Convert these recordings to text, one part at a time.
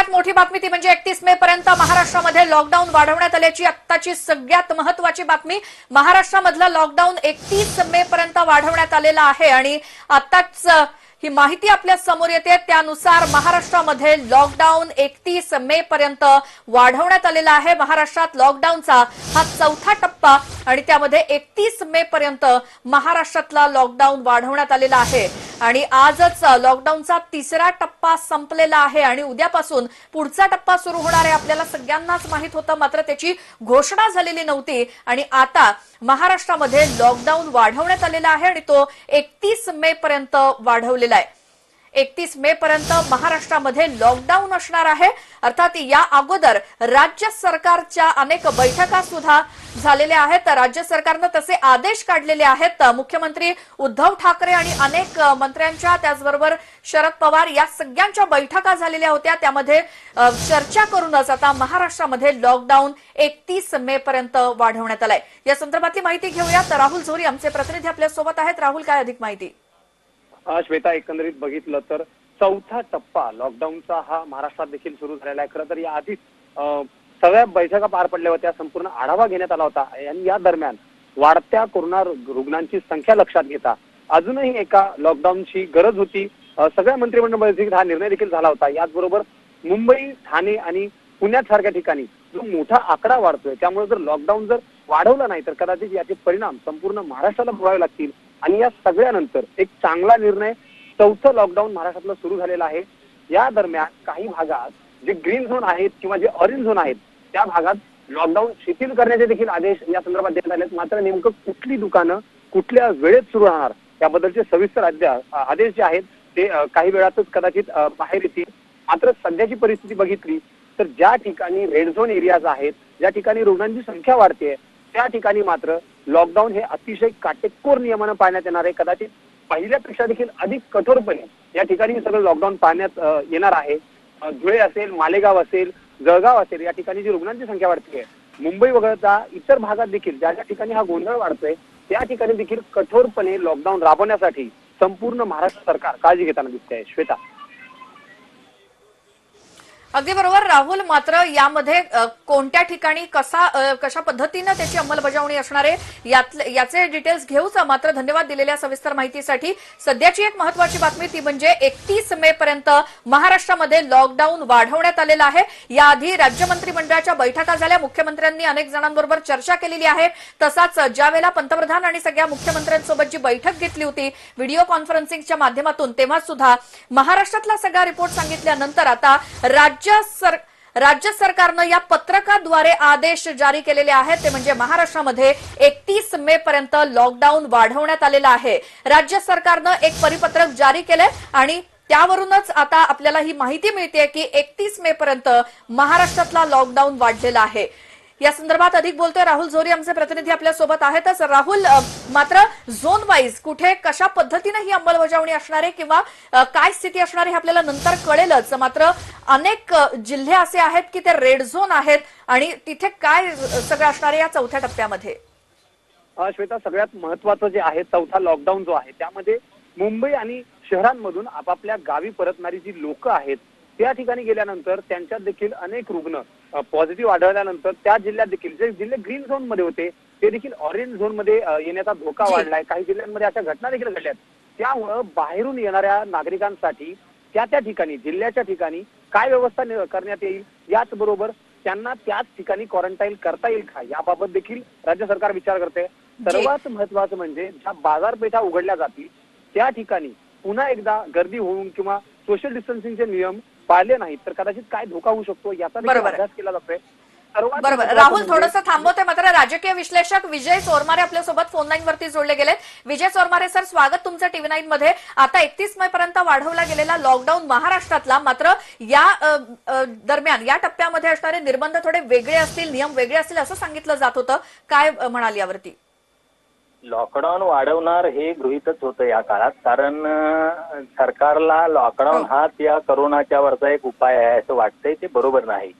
सगळ्यात मोठी बातमी ती म्हणजे 31 मे पर्यंत महाराष्ट्रामध्ये लॉकडाऊन वाढवण्यात आल्याची आत्ताची सगळ्यात महत्त्वाची बातमी। महाराष्ट्रामधला लॉकडाऊन 31 मे पर्यंत वाढवण्यात आलेला आहे आणि आताच ही माहिती आपल्या समोर येते। त्यानुसार महाराष्ट्रामध्ये लॉकडाऊन 31 मे पर्यंत वाढवण्यात आलेला आहे। महाराष्ट्रात लॉकडाऊनचा हा चौथा टप्पा आणि त्यामध्ये 31 मे पर्यंत महाराष्ट्रातला लॉकडाऊन वाढवण्यात आलेला आहे आणि आजच लॉकडाऊनचा तिसरा टप्पा संपलेला आहे आणि उद्यापासून पुढचा टप्पा सुरू होणार आहे। आपल्याला सगळ्यांनाच माहित होतं, मात्र त्याची घोषणा झालेली नव्हती आणि आता महाराष्ट्रामध्ये लॉकडाऊन वाढवण्यात आलेला आहे आणि तो 31 मे पर्यंत वाढवलेला आहे। 31 मे पर्यंत महाराष्ट्रामध्ये लॉकडाऊन असणार आहे। अर्थात या अगोदर राज्य सरकारच्या अनेक बैठका सुद्धा झालेल्या आहेत। राज्य सरकारने तसे आदेश काढलेले आहेत। मुख्यमंत्री उद्धव ठाकरे आणि अनेक मंत्र्यांच्या, त्याचबरोबर शरद पवार या सगळ्यांच्या बैठका झालेल्या होत्या। त्यामध्ये चर्चा करूनच आता महाराष्ट्रामध्ये लॉकडाऊन 31 मे पर्यंत वाढवण्यात आलाय। या संदर्भातली माहिती घेऊयात। राहुल झोरी आमचे प्रतिनिधी आपल्या सोबत आहेत। राहुल, काय अधिक माहिती? श्वेता, एकंदरीत बघितलं तर चौथा टप्पा लॉकडाऊनचा हा महाराष्ट्रात देखील सुरू झालेला आहे। खरं तर या आधी सगळ्या बैठका पार पडल्या होत्या, संपूर्ण आढावा घेण्यात आला होता आणि या दरम्यान वाढत्या कोरोना रुग्णांची संख्या लक्षात घेता अजूनही एका लॉकडाऊनची गरज होती। सगळ्या मंत्रिमंडळ बैठकीत हा निर्णय देखील झाला होता। याचबरोबर मुंबई, ठाणे आणि पुण्यासारख्या ठिकाणी जो मोठा आकडा वाढतोय त्यामुळे जर लॉकडाऊन जर वाढवलं नाही तर कदाचित याचे परिणाम संपूर्ण महाराष्ट्राला भोगावे लागतील आणि या सगळ्यानंतर एक चांगला निर्णय, चौथं लॉकडाऊन महाराष्ट्रातलं सुरू झालेलं आहे। या दरम्यान काही भागात जे ग्रीन झोन आहेत किंवा जे ऑरेंज झोन आहेत त्या भागात लॉकडाऊन शिथिल करण्याचे देखील आदेश या संदर्भात देण्यात आले आहेत। मात्र नेमकं कुठली दुकानं कुठल्या वेळेत सुरू राहणार याबद्दलचे सविस्तर आदेश जे आहेत ते काही वेळातच कदाचित बाहेर येतील। मात्र सध्याची परिस्थिती बघितली तर ज्या ठिकाणी रेड झोन एरियाज आहेत, ज्या ठिकाणी रुग्णांची संख्या वाढते त्या ठिकाणी मात्र लॉकडाऊन हे अतिशय काटेकोर नियमानं पाळण्यात येणार आहे। कदाचित पहिल्यापेक्षा देखील अधिक कठोरपणे या ठिकाणी सगळं लॉकडाऊन पाळण्यात येणार आहे। धुळे असेल, मालेगाव असेल, जळगाव असेल या ठिकाणी जी रुग्णांची संख्या वाढते, मुंबई वगळता इतर भागात देखील ज्या ज्या ठिकाणी हा गोंधळ वाढतोय त्या ठिकाणी देखील कठोरपणे लॉकडाऊन राबवण्यासाठी संपूर्ण महाराष्ट्र सरकार काळजी घेताना दिसते आहे। श्वेता, अगदी बरोबर राहुल, मात्र यामध्ये कोणत्या ठिकाणी कशा पद्धतीने त्याची अंमलबजावणी असणार आहे याचे डिटेल्स घेऊच। मात्र धन्यवाद दिलेल्या सविस्तर माहितीसाठी। सध्याची एक महत्त्वाची बातमी ती म्हणजे 31 मे पर्यंत महाराष्ट्रामध्ये लॉकडाऊन वाढवण्यात आलेला आहे। याआधी राज्य मंत्रिमंडळाच्या बैठका झाल्या, मुख्यमंत्र्यांनी अनेक जणांबरोबर चर्चा केलेली आहे। तसाच ज्यावेळेला पंतप्रधान आणि सगळ्या मुख्यमंत्र्यांसोबत जी बैठक घेतली होती व्हिडिओ कॉन्फरन्सिंगच्या माध्यमातून, तेव्हा सुद्धा महाराष्ट्रातला सगळा रिपोर्ट सांगितल्यानंतर आता राज्य सरकारनं या पत्रकाद्वारे आदेश जारी केलेले आहेत। ते म्हणजे महाराष्ट्रामध्ये 31 मे पर्यंत लॉकडाऊन वाढवण्यात आलेला आहे। राज्य सरकारनं एक परिपत्रक जारी केलंय आणि त्यावरूनच आता आपल्याला ही माहिती मिळते की 31 मे पर्यंत महाराष्ट्रातला लॉकडाऊन वाढलेला आहे। या संदर्भात अधिक बोलतोय राहुल झोरी आमचे प्रतिनिधी आपल्या सोबत आहेतच। राहुल, मात्र झोन वाईज कुठे कशा पद्धतीने ही अंमलबजावणी असणार आहे किंवा काय स्थिती असणार आहे आपल्याला नंतर कळेलच। मात्र अनेक जिल्हे असे आहेत की ते रेड झोन आहेत आणि तिथे काय सगळं असणार आहे या चौथ्या टप्प्यामध्ये? श्वेता, सगळ्यात महत्वाचं जे आहे चौथा लॉकडाऊन जो आहे त्यामध्ये मुंबई आणि शहरांमधून आपापल्या गावी परतणारी जी लोक आहेत त्या ठिकाणी गेल्यानंतर त्यांच्यात देखील अनेक रुग्ण पॉझिटिव्ह आढळल्यानंतर त्या जिल्ह्यात देखील जे जिल्हे ग्रीन झोन मध्ये होते ते देखील ऑरेंज झोन मध्ये येण्याचा धोका वाढलाय। काही जिल्ह्यांमध्ये अशा घटना देखील घडल्यात। त्यामुळे बाहेरून येणाऱ्या नागरिकांसाठी त्या त्या ठिकाणी जिल्ह्याच्या ठिकाणी काय व्यवस्था करण्यात येईल, याचबरोबर त्यांना त्याच ठिकाणी क्वारंटाईन करता येईल का याबाबत देखील राज्य सरकार विचार करते। सर्वात महत्वाचं म्हणजे ज्या बाजारपेठा उघडल्या जातील त्या ठिकाणी पुन्हा एकदा गर्दी होऊन किंवा सोशल डिस्टन्सिंगचे नियम पाळले नाहीत तर कदाचित काय धोका होऊ शकतो याचा देखील अभ्यास केला जातोय। बरोबर राहुल, थोडंसं थांबवतोय मात्र राजकीय विश्लेषक विजय चोरमारे आपल्यासोबत फोन लाईन वरती जोडले गेले। विजय चोरमारे सर, स्वागत तुमचं TV9 मध्ये। आता 31 मे पर्यंत वाढवला गेलेला लॉकडाऊन महाराष्ट्रातला, मात्र या दरम्यान या टप्प्यामध्ये असणारे निर्बंध थोडे वेगळे असतील, नियम वेगळे असतील असं सांगितलं जात होतं, काय म्हणाल यावरती? लॉकडाऊन वाढवणार हे गृहीतच होतं या काळात, कारण सरकारला लॉकडाऊन हाच या करोनाच्या वरचा एक उपाय आहे असं वाटतंय। ते बरोबर नाही।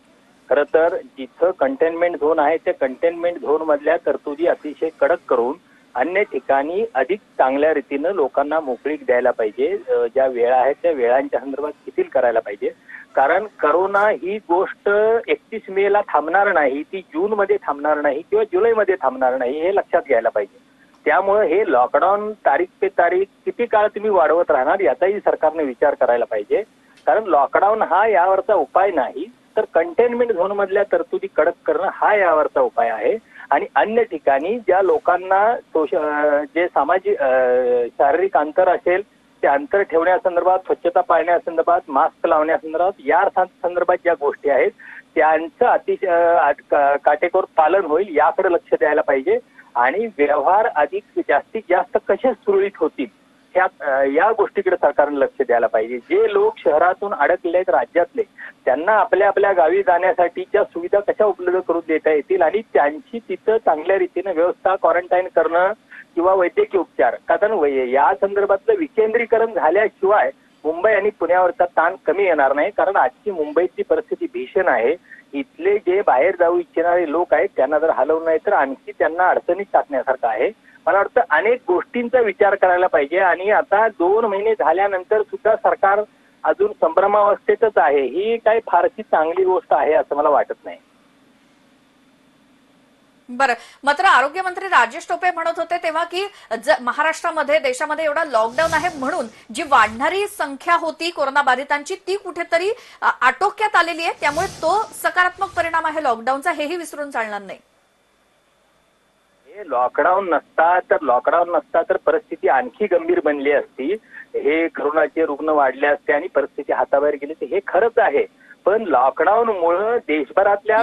खरं तर जिथं कंटेनमेंट झोन आहे त्या कंटेनमेंट झोन मधल्या तरतुदी अतिशय कडक करून अन्य ठिकाणी अधिक चांगल्या रीतीनं लोकांना मोकळीक द्यायला पाहिजे. ज्या वेळा आहेत त्या वेळांच्या संदर्भात शिथिल करायला पाहिजे. कारण करोना ही गोष्ट 31 मे ला थांबणार नाही, ती जून मध्ये थांबणार नाही किंवा जुलैमध्ये थांबणार नाही, हे लक्षात घ्यायला पाहिजे. त्यामुळे हे लॉकडाऊन तारीख पे तारीख किती काळ तुम्ही वाढवत राहणार याचाही सरकारने विचार करायला पाहिजे. कारण लॉकडाऊन हा यावरचा उपाय नाही, तर कंटेनमेंट झोन मधल्या तरतुदी कडक करणं हा यावरचा उपाय आहे. आणि अन्य ठिकाणी ज्या लोकांना जे सामाजिक शारीरिक अंतर असेल ते अंतर ठेवण्यासंदर्भात, स्वच्छता पाळण्यासंदर्भात, मास्क लावण्यासंदर्भात, या संदर्भात ज्या गोष्टी आहेत त्यांचं अतिशय काटेकोर पालन होईल याकडे लक्ष द्यायला पाहिजे. आणि व्यवहार अधिक जास्तीत जास्त कसे सुरळीत होतील या गोष्टीकडे सरकारने लक्ष द्यायला पाहिजे. जे लोक शहरातून अडकले आहेत राज्यातले, त्यांना आपल्या आपल्या गावी जाण्यासाठीच्या सुविधा कशा उपलब्ध करून देता येतील आणि त्यांची तिथं चांगल्या रीतीने व्यवस्था, क्वारंटाईन करणं किंवा वैद्यकीय उपचार, कारण या संदर्भातलं विकेंद्रीकरण झाल्याशिवाय मुंबई आणि पुण्यावरचा ताण कमी येणार नाही. कारण आजची मुंबईची परिस्थिती भीषण आहे. इथले जे बाहेर जाऊ इच्छिणारे लोक आहेत त्यांना जर हलवलं नाही तर आणखी त्यांना अडचणीत टाकण्यासारखं आहे. मला वाटतं अनेक गोष्टींचा विचार करायला पाहिजे. आणि आता 2 महिने झाल्यानंतर सुद्धा सरकार अजून संभ्रमावस्थेतच आहे. ही काही फारशी चांगली गोष्ट आहे असं मला वाटत नाही. बरं, मात्र आरोग्यमंत्री राजेश टोपे म्हणत होते तेव्हा की महाराष्ट्रामध्ये, देशामध्ये एवढा लॉकडाऊन आहे म्हणून जी वाढणारी संख्या होती कोरोनाबाधितांची ती कुठेतरी आटोक्यात आलेली आहे, त्यामुळे तो सकारात्मक परिणाम आहे लॉकडाऊनचा, हेही विसरून चालणार नाही. लॉकडाऊन नसता तर परिस्थिती आणखी गंभीर बनली असती. हे करोनाचे रुग्ण वाढले असते आणि परिस्थिती हाताबाहेर गेली ते हे खरंच आहे. पण लॉकडाऊनमुळे देशभरातल्या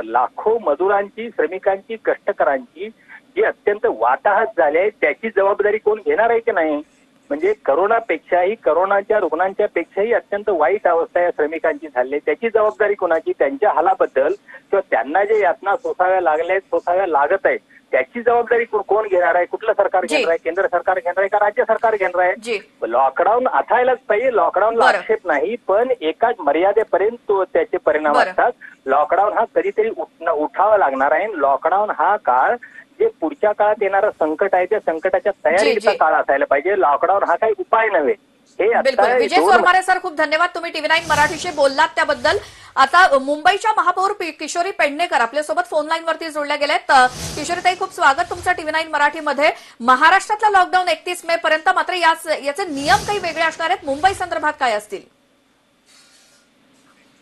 लाखो मजुरांची, श्रमिकांची, कष्टकरांची जी अत्यंत वाताहत झाली त्याची जबाबदारी कोण घेणार आहे की नाही? म्हणजे करोनापेक्षाही, करोनाच्या रुग्णांच्या पेक्षाही अत्यंत वाईट अवस्था या श्रमिकांची झाली, त्याची जबाबदारी कोणाची? त्यांच्या हालाबद्दल किंवा त्यांना जे यातना सोसाव्या लागल्या, सोसाव्या लागत आहेत त्याची जबाबदारी कोण घेणार आहे? कुठलं सरकार घेणार आहे? केंद्र सरकार घेणार आहे का राज्य सरकार घेणार आहे? लॉकडाऊन अथायलाच पाहिजे, लॉकडाऊनला आक्षेप नाही, पण एकाच मर्यादेपर्यंत त्याचे परिणाम असतात. लॉकडाऊन हा कधीतरी उठावा लागणार आहे. लॉकडाऊन हा काळ जे पुढच्या काळात येणारं संकट आहे त्या संकटाच्या तयारीचा काळ असायला पाहिजे. लॉकडाऊन हा काही उपाय नव्हे. बिलकुल. विजय सोरमारे सर, खूप धन्यवाद, तुम्ही TV9 मराठीशी बोललात त्याबद्दल. आता मुंबईच्या महापौर किशोरी पेडणेकर आपल्यासोबत फोन लाईन वरती जोडल्या गेल्यात. किशोरीताई, खूप स्वागत तुमचं TV9 मराठीमध्ये. महाराष्ट्रातला लॉकडाऊन 31 मे पर्यंत, मात्र याचे नियम काही वेगळे असणार आहेत. मुंबई संदर्भात काय असतील?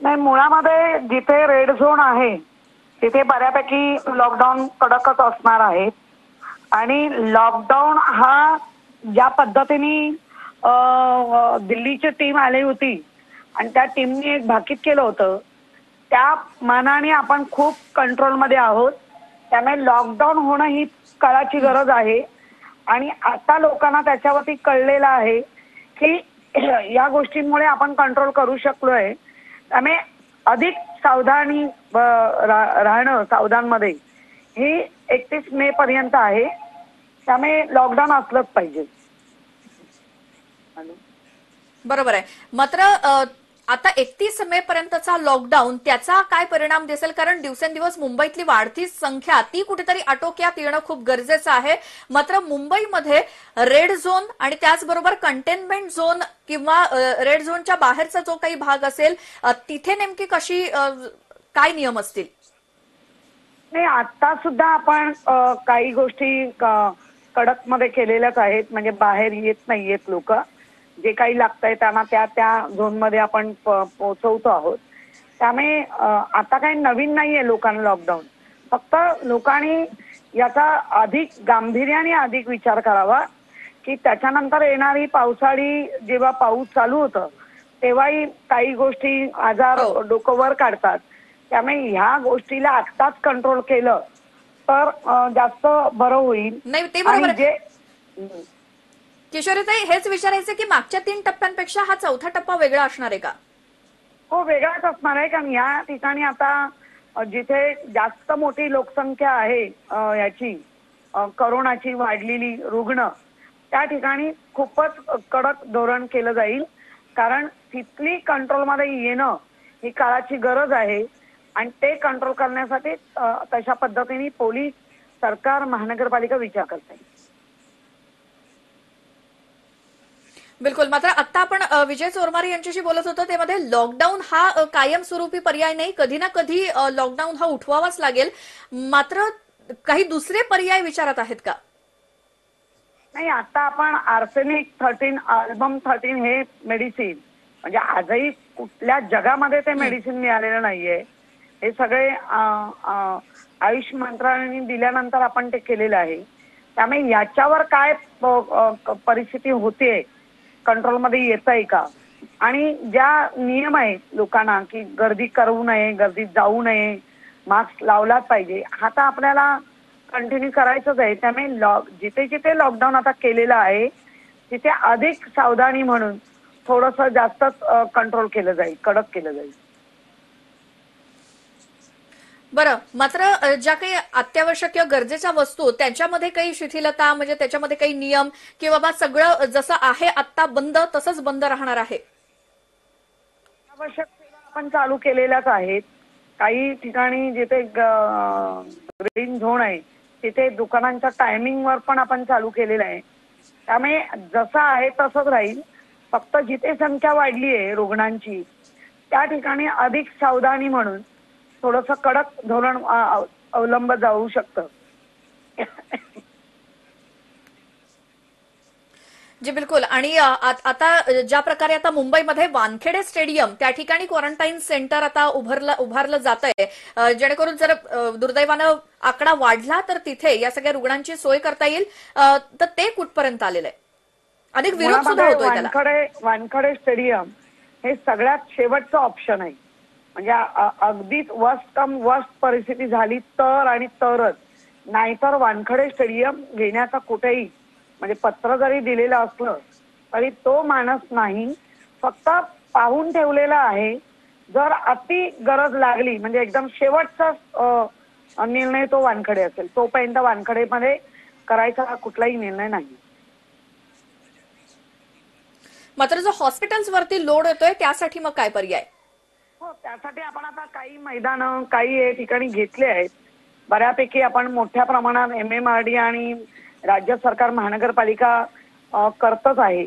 नाही, मुळामध्ये जिथे रेड झोन आहे तिथे बऱ्यापैकी लॉकडाऊन कडकच असणार आहे. आणि लॉकडाऊन हा ज्या पद्धतीने दिल्लीची टीम आली होती आणि त्या टीमने एक भाकीत केलं होतं, त्या मानाने आपण खूप कंट्रोलमध्ये आहोत. त्यामुळे लॉकडाऊन होणं ही काळाची गरज आहे. आणि आता लोकांना त्याच्यावरती कळलेलं आहे की या गोष्टींमुळे आपण कंट्रोल करू शकलोय. त्यामुळे अधिक सावधानी राहणं, सावधानमध्ये ही 31 मे पर्यंत आहे. त्यामुळे लॉकडाऊन असलंच पाहिजे. बरोबर आहे. मात्र आता 31 मे पर्यंतचा लॉकडाऊन, त्याचा काय परिणाम दिसेल? कारण दिवसेंदिवस मुंबईतली वाढती संख्या ती कुठेतरी आटोक्यात येणं खूप गरजेचं आहे. मात्र मुंबईमध्ये रेड झोन आणि त्याचबरोबर कंटेनमेंट झोन किंवा रेड झोनच्या बाहेरचा जो काही भाग असेल तिथे नेमकी कशी काय नियम असतील? नाही, आता सुद्धा आपण काही गोष्टी कडक मध्ये केलेल्याच आहेत. म्हणजे बाहेर येत नाहीयेत लोक, जे काही लागतंय त्यांना त्या झोनमध्ये आपण पोहोचवतो आहोत. त्यामुळे आता काही नवीन नाहीये लोकांना लॉकडाऊन. फक्त लोकांनी याचा अधिक गांभीर्याने अधिक विचार करावा की त्याच्यानंतर येणारी पावसाळी, जेव्हा पाऊस चालू होतं तेव्हाही काही गोष्टी आजार डोकं वर काढतात. त्यामुळे ह्या गोष्टीला आत्ताच कंट्रोल केलं तर जास्त बरं होईल. नाही, ते बरोबर. किशोरीताई, हेच विचारायचं की मागच्या 3 टप्प्यांपेक्षा हा 4था टप्पा वेगळा असणार आहे का? हो, वेगळाच असणार आहे. कारण या ठिकाणी आता जिथे जास्त मोठी लोकसंख्या आहे याची करोनाची वाढलेली रुग्ण, त्या ठिकाणी खूपच कडक धोरण केलं जाईल. कारण तिथली कंट्रोलमध्ये येणं ही काळाची गरज आहे. आणि ते कंट्रोल करण्यासाठी तशा पद्धतीने पोलीस सरकार महानगरपालिका विचार करते. बिलकुल. मात्र आता आपण विजय चोरमारे यांच्याशी बोलत होतो त्यामध्ये लॉकडाऊन हा कायमस्वरूपी पर्याय नाही, कधी ना कधी लॉकडाऊन हा उठवावाच लागेल. मात्र काही दुसरे पर्याय विचारात आहेत का? नाही, आता आपण आर्सेनिक 13 अल्बम 13 हे मेडिसिन म्हणजे आजही कुठल्या जगामध्ये ते मेडिसिन मिळालेलं नाहीये. हे सगळे आयुष मंत्रालयाने दिल्यानंतर आपण ते केलेलं आहे. त्यामुळे याच्यावर काय परिस्थिती होते, कंट्रोलमध्ये येत आहे का, आणि ज्या नियम आहेत लोकांना की गर्दी करू नये, गर्दीत जाऊ नये, मास्क लावलाच पाहिजे, हा तर आपल्याला कंटिन्यू करायचंच आहे. त्यामुळे जिथे जिथे लॉकडाऊन आता केलेलं आहे तिथे अधिक सावधानी म्हणून थोडंसं जास्तच कंट्रोल केलं जाईल, कडक केलं जाईल. बरं. मात्र ज्या काही अत्यावश्यक गरजेच्या वस्तू त्यांच्यामध्ये काही शिथिलता, म्हणजे त्याच्यामध्ये काही नियम की बाबा सगळं जसं आहे आता बंद तसंच बंद राहणार आहे? आवश्यक सेवा आपण चालू केलेल्याच आहेत. काही ठिकाणी जिथे ग्रीन झोन आहे तिथे दुकानांच्या टायमिंगवर पण आपण चालू केलेलं आहे. त्यामुळे जसं आहे तसंच राहील. फक्त जिथे संख्या वाढली आहे रुग्णांची त्या ठिकाणी अधिक सावधानी म्हणून थोडंसं कडक धोरण अवलंब जाऊ शकतं. जी बिलकुल. आणि आता ज्या प्रकारे आता मुंबईमध्ये वानखेडे स्टेडियम त्या ठिकाणी क्वारंटाईन सेंटर आता उभारलं जात आहे, जेणेकरून जर दुर्दैवानं आकडा वाढला तर तिथे या सगळ्या रुग्णांची सोय करता येईल, तर ते कुठपर्यंत आलेलं आहे? अधिक विरोध सुद्धा होतोय त्याला. वानखडे स्टेडियम हे सगळ्यात शेवटचं ऑप्शन आहे. म्हणजे अगदीच वर्स्ट कम वर्स्ट परिस्थिती झाली तर आणि तरच, नाहीतर वानखडे स्टेडियम घेण्याचा कुठेही म्हणजे पत्र जरी दिलेलं असलं तरी तो मानस नाही. फक्त पाहून ठेवलेला आहे. जर अति गरज लागली म्हणजे एकदम शेवटचा निर्णय तो वानखडे असेल. तोपर्यंत वानखडेमध्ये करायचा कुठलाही निर्णय नाही. मात्र जो हॉस्पिटल्स वरती लोड येतोय त्यासाठी मग काय पर्याय? हो, त्यासाठी आपण आता काही मैदानं काही ठिकाणी घेतले आहेत. बऱ्यापैकी आपण मोठ्या प्रमाणात MMRD आणि राज्य सरकार महानगरपालिका करतच आहे.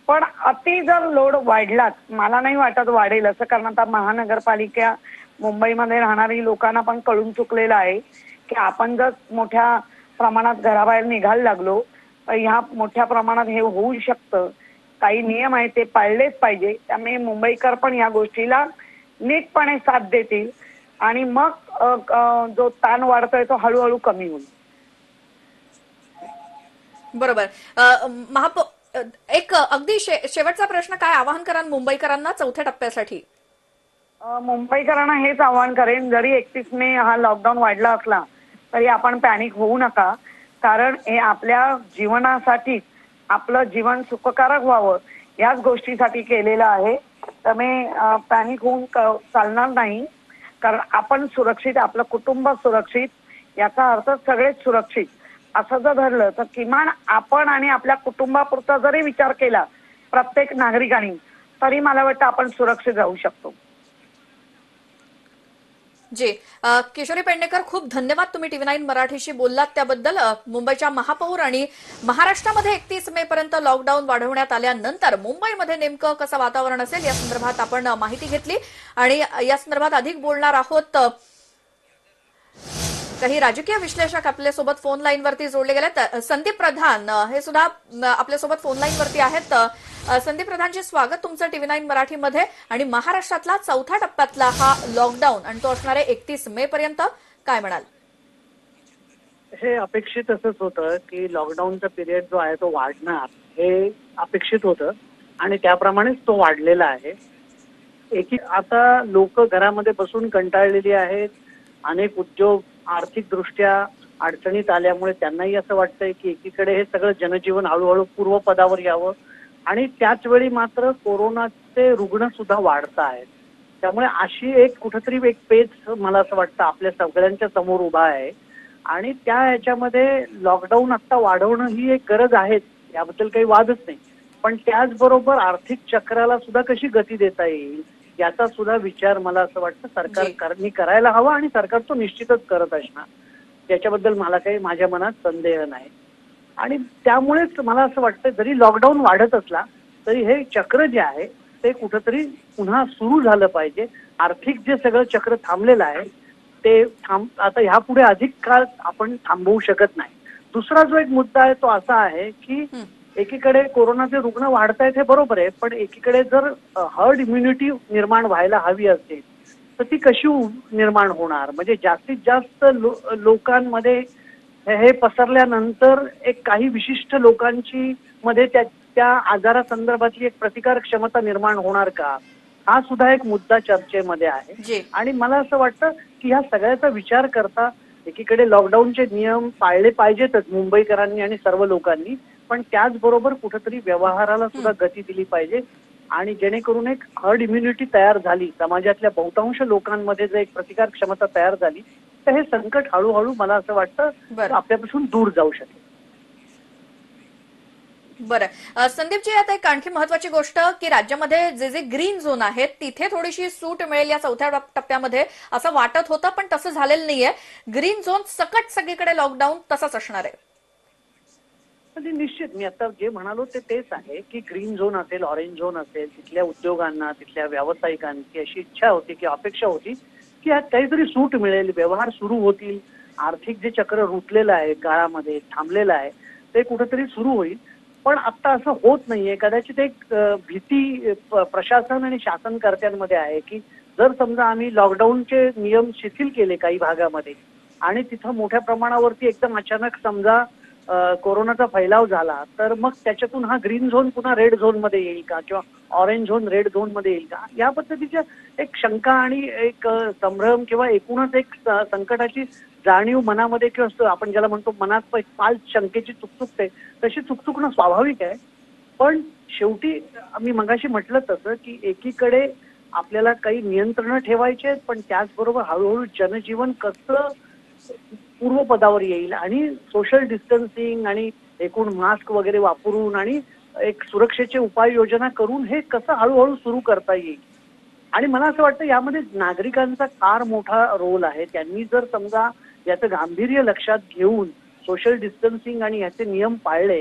पण अति जर लोड वाढलाच, मला नाही वाटत वाढेल असं, कारण आता महानगरपालिका मुंबईमध्ये राहणारी लोकांना पण कळून चुकलेलं आहे की आपण जर मोठ्या प्रमाणात घराबाहेर निघायला लागलो तर ह्या मोठ्या प्रमाणात हे होऊ शकतं. काही नियम आहेत ते पाळलेच पाहिजे. त्यामुळे मुंबईकर पण या गोष्टीला नीटपणे साथ देतील आणि मग जो ताण वाढतोय तो हळूहळू कमी होईल. बरोबर. एक अगदी शेवटचा प्रश्न, काय आवाहन कराल मुंबईकरांना चौथ्या टप्प्यासाठी? मुंबईकरांना हेच आवाहन करेन, जरी 31 मे हा लॉकडाऊन वाढला असला तरी आपण पॅनिक होऊ नका. कारण हे आपल्या जीवनासाठी, आपलं जीवन सुखकारक व्हावं याच गोष्टीसाठी केलेलं आहे. त्यामुळे पॅनिक होऊन चालणार नाही. कारण आपण सुरक्षित, आपलं कुटुंब सुरक्षित, याचा अर्थ सगळेच सुरक्षित असं जर धरलं तर किमान आपण आणि आपल्या कुटुंबापुरता जरी विचार केला प्रत्येक नागरिकांनी तरी मला वाटतं आपण सुरक्षित राहू शकतो. जी किशोरी पेडणेकर, खूप धन्यवाद. तुम्ही TV9 मराठीशी बोललात त्याबद्दल. मुंबईच्या महापौर आणि महाराष्ट्रामध्ये 31 मे पर्यंत लॉकडाऊन वाढवण्यात आल्यानंतर मुंबईमध्ये नेमकं कसं वातावरण असेल या संदर्भात आपण माहिती घेतली आणि या संदर्भात अधिक बोलणार आहोत. काही राजकीय विश्लेषक आपल्यासोबत फोन लाईनवरती जोडले गेलेत. संदीप प्रधान हे सुद्धा आपल्यासोबत फोन लाईनवरती आहेत. संदीप प्रधानजी, स्वागत तुमचं TV9 मराठीमध्ये. आणि महाराष्ट्रातला चौथ्या टप्प्यातला हा लॉकडाऊन आणि तो असणार आहे 31 मे पर्यंत, काय म्हणाल? हे अपेक्षित असंच होतं की लॉकडाऊनचा पिरियड जो आहे तो वाढणार, हे अपेक्षित होतं आणि त्याप्रमाणेच तो वाढलेला आहे. आता लोक घरामध्ये बसून कंटाळलेली आहेत. अनेक उद्योग आर्थिकदृष्ट्या अडचणीत आल्यामुळे त्यांनाही असं वाटतंय की एकीकडे हे सगळं जनजीवन हळूहळू पूर्वपदावर यावं आणि त्याच वेळी मात्र कोरोनाचे रुग्ण सुद्धा वाढत आहेत. त्यामुळे अशी एक कुठेतरी एक पेच मला असं वाटतं आपल्या सगळ्यांच्या समोर उभा आहे आणि त्या ह्याच्यामध्ये लॉकडाऊन आता वाढवणं ही एक गरज आहे, याबद्दल काही वादच नाही. पण त्याचबरोबर आर्थिक चक्राला सुद्धा कशी गती देता येईल याचा सुद्धा विचार मला असं वाटतं सरकारने करायला हवा आणि सरकार तो निश्चितच करत असणार. त्याच्याबद्दल मला काही माझ्या मनात संदेह नाही. आणि त्यामुळेच मला असं वाटतं जरी लॉकडाऊन वाढत असला तरी हे चक्र जे आहे ते कुठंतरी पुन्हा सुरू झालं पाहिजे. आर्थिक जे सगळं चक्र थांबलेलं आहे ते आता ह्यापुढे अधिक काळ आपण थांबवू शकत नाही. दुसरा जो एक मुद्दा आहे तो असा आहे की एकीकडे कोरोनाचे रुग्ण वाढतायत हे बरोबर आहे, पण एकीकडे जर हर्ड इम्युनिटी निर्माण व्हायला हवी असेल तर ती कशी निर्माण होणार? म्हणजे जास्तीत जास्त लोकांमध्ये हे पसरल्यानंतर एक काही विशिष्ट लोकांची मध्ये त्या आजारासंदर्भातली एक प्रतिकार क्षमता निर्माण होणार का? हा सुद्धा एक मुद्दा चर्चेमध्ये आहे. आणि मला असं वाटतं की ह्या सगळ्याचा विचार करता एकीकडे लॉकडाऊनचे नियम पाळले पाहिजेतच मुंबईकरांनी आणि सर्व लोकांनी, पण त्याचबरोबर कुठेतरी व्यवहाराला सुद्धा गती दिली पाहिजे. आणि जेणेकरून एक हर्ड इम्युनिटी तयार झाली, समाजातल्या बहुतांश लोकांमध्ये जर एक प्रतिकार क्षमता तयार झाली तर हे संकट हळूहळू मला असं वाटतं आपल्यापासून दूर जाऊ शकेल. बरं संदीपजी, आता एक आणखी महत्वाची गोष्ट की राज्यामध्ये जे जे ग्रीन झोन आहेत तिथे थोडीशी सूट मिळेल या चौथ्या टप्प्यामध्ये असं वाटत होतं, पण तसं झालेलं नाहीये. ग्रीन झोन सकट सगळीकडे लॉकडाऊन तसाच असणार आहे. म्हणजे निश्चित मी आता जे म्हणालो तेच आहे की ग्रीन झोन असेल, ऑरेंज झोन असेल, तिथल्या उद्योगांना, तिथल्या व्यावसायिकांची अशी इच्छा होती की अपेक्षा होती की यात काहीतरी सूट मिळेल, व्यवहार सुरू होतील, आर्थिक जे चक्र रुतलेलं आहे, काळामध्ये थांबलेलं आहे ते कुठेतरी सुरू होईल. पण आता असं होत नाहीये. कदाचित एक भीती प्रशासन आणि शासनकर्त्यांमध्ये आहे की जर समजा आम्ही लॉकडाऊनचे नियम शिथिल केले काही भागामध्ये आणि तिथं मोठ्या प्रमाणावरती एकदम अचानक समजा कोरोनाचा फैलाव झाला तर मग त्याच्यातून हा ग्रीन झोन पुन्हा रेड झोन मध्ये येईल का किंवा ऑरेंज झोन रेड झोन मध्ये येईल का, या पद्धतीच्या एक शंका आणि एक संभ्रम किंवा एकूणच एक संकटाची जाणीव मनामध्ये किंवा आपण ज्याला म्हणतो मनात पाल शंकेची चुकचुकते तशी चुकचुकणं स्वाभाविक आहे. पण शेवटी मी मगाशी म्हटलं तसं की एकीकडे आपल्याला काही नियंत्रणं ठेवायची आहेत, पण त्याचबरोबर हळूहळू जनजीवन कसं पूर्वपदावर येईल आणि सोशल डिस्टन्सिंग आणि एकूण मास्क वगैरे वापरून आणि एक सुरक्षेचे उपाययोजना करून हे कसं हळूहळू सुरू करता येईल. आणि मला असं वाटतं यामध्ये नागरिकांचा फार मोठा रोल आहे. त्यांनी जर समजा याचं गांभीर्य लक्षात घेऊन सोशल डिस्टन्सिंग आणि याचे नियम पाळले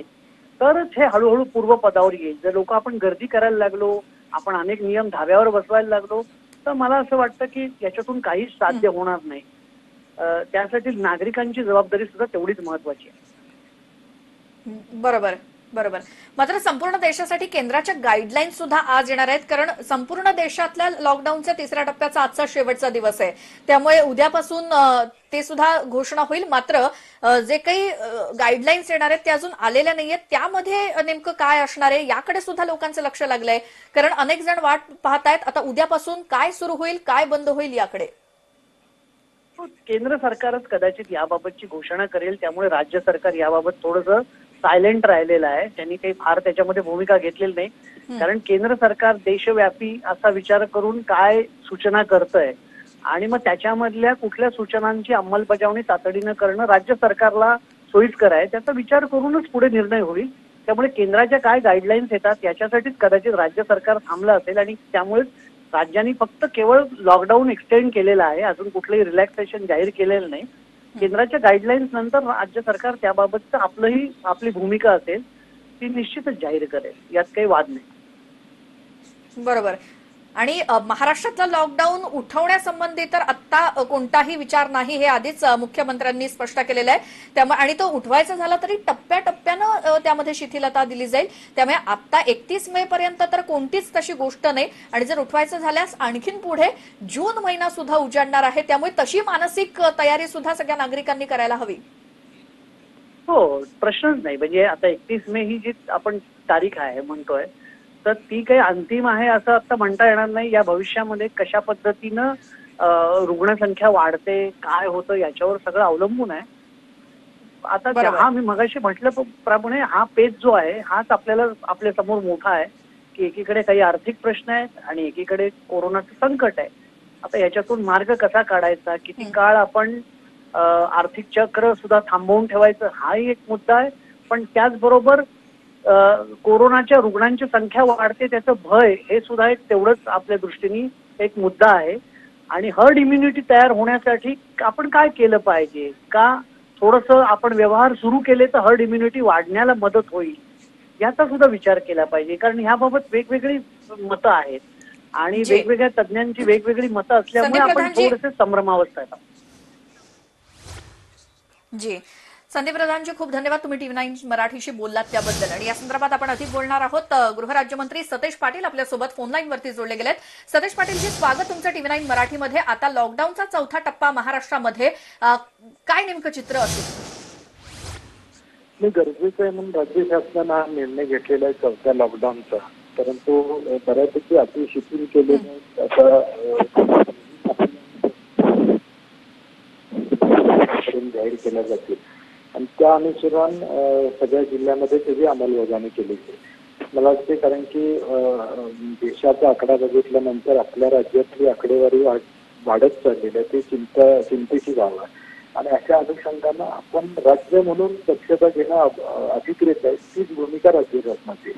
तरच हे हळूहळू पूर्वपदावर येईल. जर लोक आपण गर्दी करायला लागलो, आपण अनेक नियम धाब्यावर बसवायला लागलो तर मला असं वाटतं की याच्यातून काहीच साध्य होणार नाही. त्यासाठी नागरिकांची जबाबदारी सुद्धा तेवढीच महत्वाची आहे. बरोबर बरोबर. मात्र संपूर्ण देशासाठी केंद्राच्या गाईडलाईन सुद्धा आज येणार आहेत, कारण संपूर्ण देशातल्या लॉकडाऊनच्या तिसऱ्या टप्प्याचा आजचा शेवटचा दिवस आहे. त्यामुळे उद्यापासून ते सुद्धा घोषणा होईल. मात्र जे काही गाईडलाईन्स येणार आहेत ते अजून आलेल्या नाहीयेत. त्यामध्ये नेमकं काय असणार आहे याकडे सुद्धा लोकांचं लक्ष लागलंय, कारण अनेक जण वाट पाहतायत आता उद्यापासून काय सुरू होईल, काय बंद होईल याकडे. केंद्र सरकारच कदाचित याबाबतची घोषणा करेल, त्यामुळे राज्य सरकार याबाबत थोडंसं सायलेंट राहिलेलं आहे. त्यांनी काही फार त्याच्यामध्ये भूमिका घेतलेली नाही, कारण केंद्र सरकार देशव्यापी असा विचार करून काय सूचना करतंय आणि मग त्याच्यामधल्या कुठल्या सूचनांची अंमलबजावणी तातडीनं करणं राज्य सरकारला सोयीस्कर आहे, त्याचा विचार करूनच पुढे निर्णय होईल. त्यामुळे केंद्राच्या काय गाईडलाईन्स येतात याच्यासाठीच कदाचित राज्य सरकार थांबलं असेल आणि त्यामुळेच राज्यांनी फक्त केवळ लॉकडाऊन एक्सटेंड केलेला आहे, अजून कुठलंही रिलॅक्सेशन जाहीर केलेलं नाही. केंद्राच्या गाईडलाईन्स नंतर राज्य सरकार त्याबाबतचं आपली भूमिका असेल ती निश्चितच जाहीर करेल, यात काही वाद नाही. बरोबर. आणि महाराष्ट्रातलं लॉकडाऊन उठवण्यासंबंधी तर आता कोणताही विचार नाही, हे आधीच मुख्यमंत्र्यांनी स्पष्ट केलेलं आहे. त्यामुळे आणि तो उठवायचा झाला तरी टप्प्याटप्प्यानं त्यामध्ये शिथिलता दिली जाईल. त्यामुळे आता 31 मे पर्यंत तर कोणतीच तशी गोष्ट नाही, आणि जर उठवायचं झाल्यास आणखीन पुढे जून महिना सुद्धा उजाडणार आहे. त्यामुळे तशी मानसिक तयारी सुद्धा सगळ्या नागरिकांनी करायला हवी. हो, प्रश्नच नाही. म्हणजे आता 31 मे ही जी आपण तारीख आहे म्हणतोय तर ती काही अंतिम आहे असं आता म्हणता येणार नाही. या भविष्यामध्ये कशा पद्धतीनं रुग्णसंख्या वाढते, काय होतं याच्यावर सगळं अवलंबून आहे. आता हा मी मगाशी म्हटल्याप्रमाणे हा पेच जो आहे हाच आपल्या समोर मोठा आहे की एकीकडे काही आर्थिक प्रश्न आहेत आणि एकीकडे कोरोनाचं संकट आहे. आता याच्यातून मार्ग कसा काढायचा, किती काळ आपण आर्थिक चक्र सुद्धा थांबवून ठेवायचं हाही एक मुद्दा आहे. पण त्याचबरोबर कोरोनाच्या रुग्णांची संख्या वाढते त्याचं भय हे सुद्धा एक तेवढंच आपल्या दृष्टीने एक मुद्दा आहे. आणि हर्ड इम्युनिटी तयार होण्यासाठी आपण काय केलं पाहिजे, का थोडंसं आपण व्यवहार सुरू केले तर हर्ड इम्युनिटी वाढण्याला मदत होईल, याचा सुद्धा विचार केला पाहिजे. कारण ह्याबाबत वेगवेगळी मतं आहेत आणि जी. वेगवेगळ्या तज्ज्ञांची वेगवेगळी मतं असल्यामुळे संदीप आपण प्रधानजी. थोडेसे संभ्रमावस्थेत आहोत. जी, संदीप प्रधानजी, खूप धन्यवाद. तुम्ही TV9 मराठीशी बोललात त्याबद्दल. आणि या संदर्भात आपण अधिक बोलणार आहोत. गृहराज्यमंत्री सतेज पाटील आपल्यासोबत फोनलाईन वरती जोडले गेलेत. सतेज पाटीलजी, स्वागत तुमचं TV9 मराठीमध्ये. आता लॉकडाऊनचा चौथा टप्पा महाराष्ट्रामध्ये, काय नेमकं चित्र असेल? गरजेचं आहे म्हणून राज्य शासनानं हा निर्णय घेतलेला आहे चौथ्या लॉकडाऊनचा, परंतु बऱ्यापैकी अति शिथिल केलेले जाहीर केल्या जातील आणि त्या अनुसार सगळ्या जिल्ह्यामध्ये त्याची अंमलबजावणी केली जाईल. मला वाटते, कारण की देशाचा आकडा बघितल्यानंतर आपल्या राज्यातली आकडेवारी वाढत चाललेली आहे. ते चिंतेची बाब आहे आणि अशा अनुषंगानं आपण राज्य म्हणून दक्षता घेणं अधिकृत आहे, तीच भूमिका राज्य शासनाची.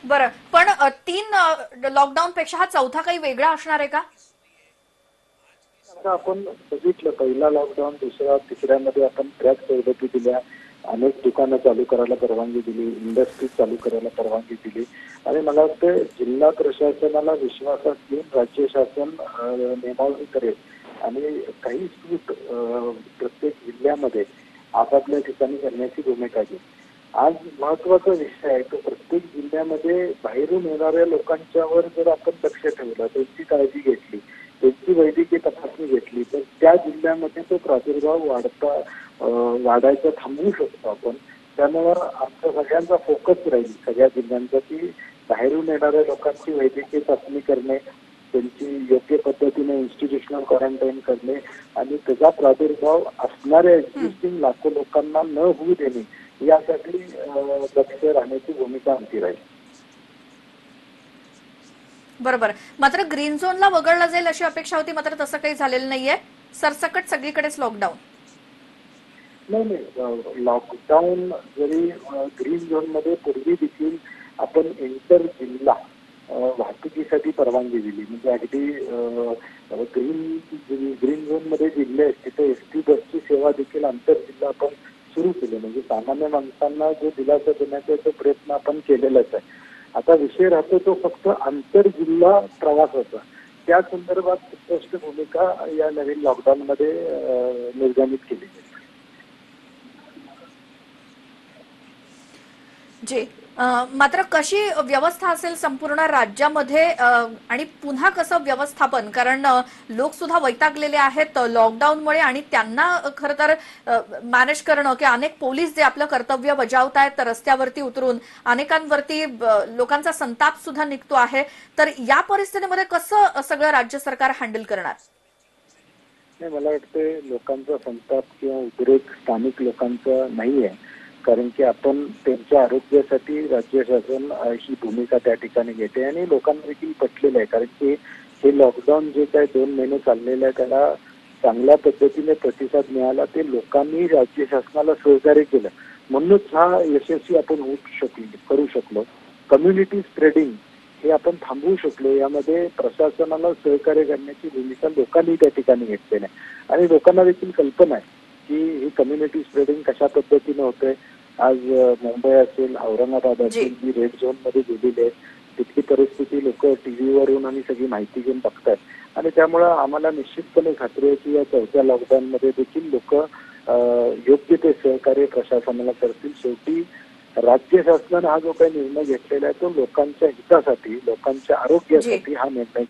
बरं, पण 3 लॉकडाऊन पेक्षा हा चौथा काही वेगळा असणार आहे का? आता आपण बघितलं, पहिला लॉकडाऊन, दुसरा, तिसऱ्यामध्ये आपण ट्रॅक सवलती दिल्या, अनेक दुकानं चालू करायला परवानगी दिली, इंडस्ट्री चालू करायला परवानगी दिली आणि मला वाटतं जिल्हा प्रशासनाला विश्वासात घेऊन राज्य शासन नियमावली करेल आणि काही सूट प्रत्येक जिल्ह्यामध्ये आपापल्या ठिकाणी करण्याची भूमिका घेईल. आज महत्वाचा विषय आहे तो प्रत्येक जिल्ह्यामध्ये बाहेरून येणाऱ्या लोकांच्यावर जर आपण लक्ष ठेवलं, त्यांची काळजी घेतली, त्यांची वैद्यकीय तपासणी घेतली, तर त्या जिल्ह्यामध्ये तो प्रादुर्भाव वाढायचा थांबवू शकतो आपण. त्यामुळं आमचा सगळ्यांचा फोकस राहील, सगळ्या जिल्ह्यांचा, की बाहेरून येणाऱ्या लोकांची वैद्यकीय चाचणी करणे, त्यांची योग्य पद्धतीने इन्स्टिट्यूशनल क्वारंटाईन करणे आणि त्याचा प्रादुर्भाव असणाऱ्या एक्झिस्टिंग लाखो लोकांना न होऊ देणे, यासाठी लक्ष राहण्याची भूमिका आमची राहील. बरोबर. मात्र ग्रीन झोनला वगळलं जाईल अशी अपेक्षा होती, मात्र तसं काही झालेलं नाहीये. सरसकट सगळीकडेच लॉकडाऊन. नाही, लॉकडाऊन जरी ग्रीन झोन मध्ये पूर्वी देखील आपण इंटर जिल्हा वाहतुकीसाठी परवानगी दिली, म्हणजे अगदी ग्रीन झोन मध्ये जिल्हे आहेत तिथे एसटी बसची सेवा देखील आंतर जिल्हा आपण सुरू केली, म्हणजे सामान्य माणसांना जो दिलासा देण्याचा तो प्रयत्न आपण केलेलाच आहे. आता विषय राहतो तो फक्त आंतर जिल्हा प्रवासाचा. त्या संदर्भात स्पष्ट भूमिका या नवीन लॉकडाऊन मध्ये निर्गमित केली आहे. जी, मात्र कशी व्यवस्था असेल संपूर्ण राज्यामध्ये आणि पुन्हा कसं व्यवस्थापन? कारण लोक सुद्धा वैतागलेले आहेत लॉकडाऊनमुळे आणि त्यांना खरं तर मॅनेज करणं, की अनेक पोलीस जे आपलं कर्तव्य बजावतायत रस्त्यावरती उतरून, अनेकांवरती लोकांचा संताप सुद्धा निघतो आहे. तर या परिस्थितीमध्ये कसं सगळं राज्य सरकार हँडल करणार? नाही, मला वाटतं लोकांचा संताप किंवा उद्रेक स्थानिक लोकांचा नाही आहे, कारण की आपण त्यांच्या आरोग्यासाठी राज्य शासन ही भूमिका त्या ठिकाणी घेते आणि लोकांना देखील पटलेलं आहे. कारण की हे लॉकडाऊन जे काही 2 महिने चाललेलं आहे त्याला चांगल्या पद्धतीने प्रतिसाद मिळाला, ते लोकांनी राज्य शासनाला सहकार्य केलं, म्हणूनच हा यशस्वी आपण करू शकलो. कम्युनिटी स्प्रेडिंग हे आपण थांबवू शकलो. यामध्ये प्रशासनाला सहकार्य करण्याची भूमिका लोकांनी त्या ठिकाणी घेतलेली आहे आणि लोकांना देखील कल्पना आहे की ही कम्युनिटी स्प्रेडिंग कशा पद्धतीने होते. आज मुंबई असेल, औरंगाबाद असेल, जी रेड झोन मध्ये गेलेली आहे, तिथली परिस्थिती लोक टीव्हीवरून आणि सगळी माहिती घेऊन बघतात आणि त्यामुळं आम्हाला निश्चितपणे खात्री आहे की या चौथ्या लॉकडाऊन मध्ये देखील लोक योग्य ते सहकार्य प्रशासनाला करतील. शेवटी राज्य शासनाने हा जो काही निर्णय घेतलेला आहे तो लोकांच्या हितासाठी, लोकांच्या आरोग्यासाठी हा निर्णय